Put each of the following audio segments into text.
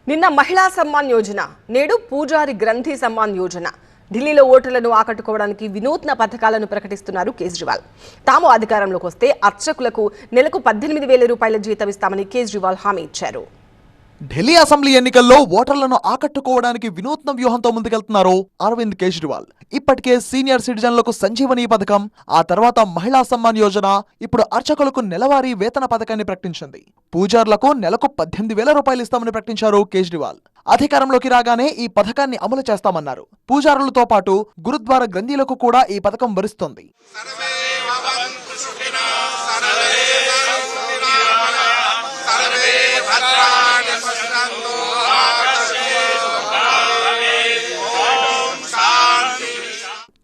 నిన్న మహిళా సమ్మాన్ యోజన, నేడు పూజారి గ్రంథి సమ్మాన్ యోజన. ఢిల్లీలో ఓటర్లను ఆకట్టుకోవడానికి వినూత్న పథకాలను ప్రకటిస్తున్నారు కేజ్రీవాల్. తాము అధికారంలోకి వస్తే అర్చకులకు నెలకు 18,000 రూపాయల జీతం ఇస్తామని కేజ్రీవాల్ హామీ ఇచ్చారు. ఢిల్లీ అసెంబ్లీ ఎన్నికల్లో ఓటర్లను ఆకట్టుకోవడానికి వినూత్న వ్యూహంతో ముందుకెళ్తున్నారు అరవింద్ కేజ్రీవాల్. ఇప్పటికే సీనియర్ సిటిజన్లకు సంజీవని పథకం, ఆ తర్వాత మహిళా సమ్మాన్ యోజన, ఇప్పుడు అర్చకులకు నెలవారీ వేతన పథకాన్ని ప్రకటించింది. పూజారులకు నెలకు 18,000 రూపాయలు ఇస్తామని ప్రకటించారు కేజ్రీవాల్. అధికారంలోకి రాగానే ఈ పథకాన్ని అమలు చేస్తామన్నారు. పూజారులతో పాటు గురుద్వారా గ్రంథీలకు కూడా ఈ పథకం వరిస్తోంది.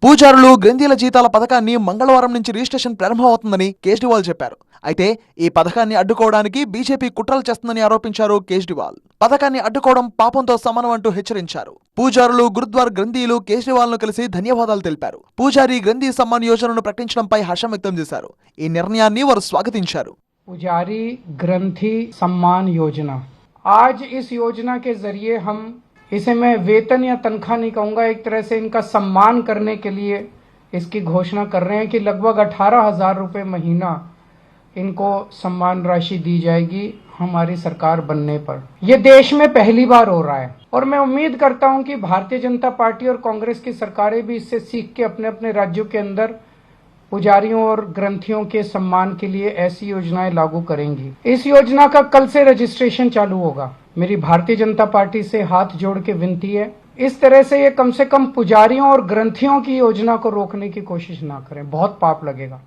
పూజారులు గ్రంథీల జీతాల పథకాన్ని మంగళవారం నుంచి రిజిస్ట్రేషన్ ప్రారంభమవుతుందని కేజ్రీవాల్ చెప్పారు. అయితే ఈ పథకాన్ని అడ్డుకోవడానికి బీజేపీ కుట్రలు చేస్తుందని ఆరోపించారు కేజ్రీవాల్. పథకాన్ని అడ్డుకోవడం పాపంతో సమానం అంటూ హెచ్చరించారు. పూజారులు, గురుద్వారా గ్రంథీలు కేజ్రీవాల్ ను కలిసి ధన్యవాదాలు తెలిపారు. పూజారి గ్రంథి సమ్మాన్ యోజనను ప్రకటించడంపై హర్షం వ్యక్తం చేశారు. ఈ నిర్ణయాన్ని వారు స్వాగతించారు. पुजारी ग्रंथि सम्मान योजना, आज इस योजना के जरिए हम इसे मैं वेतन या तनख्वाह नहीं कहूँगा, एक तरह से इनका सम्मान करने के लिए इसकी घोषणा कर रहे हैं कि लगभग 18,000 रुपये महीना इनको सम्मान राशि दी जाएगी हमारी सरकार बनने पर। ये देश में पहली बार हो रहा है और मैं उम्मीद करता हूँ कि भारतीय जनता पार्टी और कांग्रेस की सरकारें भी इससे सीख के अपने अपने राज्यों के अंदर पुजारियों और ग्रंथियों के सम्मान के लिए ऐसी योजनाएं लागू करेंगी। इस योजना का कल से रजिस्ट्रेशन चालू होगा। मेरी भारतीय जनता पार्टी से हाथ जोड़ के विनती है, इस तरह से ये कम से कम पुजारियों और ग्रंथियों की योजना को रोकने की कोशिश ना करें, बहुत पाप लगेगा।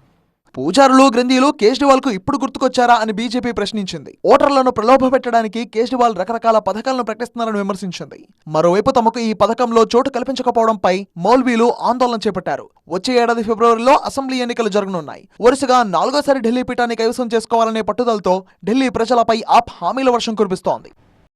పూజారులు, గ్రంథీలు కేజ్రీవాల్ కు ఇప్పుడు గుర్తుకొచ్చారా అని బీజేపీ ప్రశ్నించింది. ఓటర్లను ప్రలోభ పెట్టడానికి కేజ్రీవాల్ రకరకాల పథకాలను ప్రకటిస్తున్నారని విమర్శించింది. మరోవైపు తమకు ఈ పథకంలో చోటు కల్పించకపోవడంపై మౌల్వీలు ఆందోళన చేపట్టారు. వచ్చే ఏడాది ఫిబ్రవరిలో అసెంబ్లీ ఎన్నికలు జరగనున్నాయి. వరుసగా 4వ సారి ఢిల్లీ పీఠాన్ని కైవసం చేసుకోవాలనే పట్టుదలతో ఢిల్లీ ప్రజలపై ఆప్ హామీల వర్షం కురిపిస్తోంది.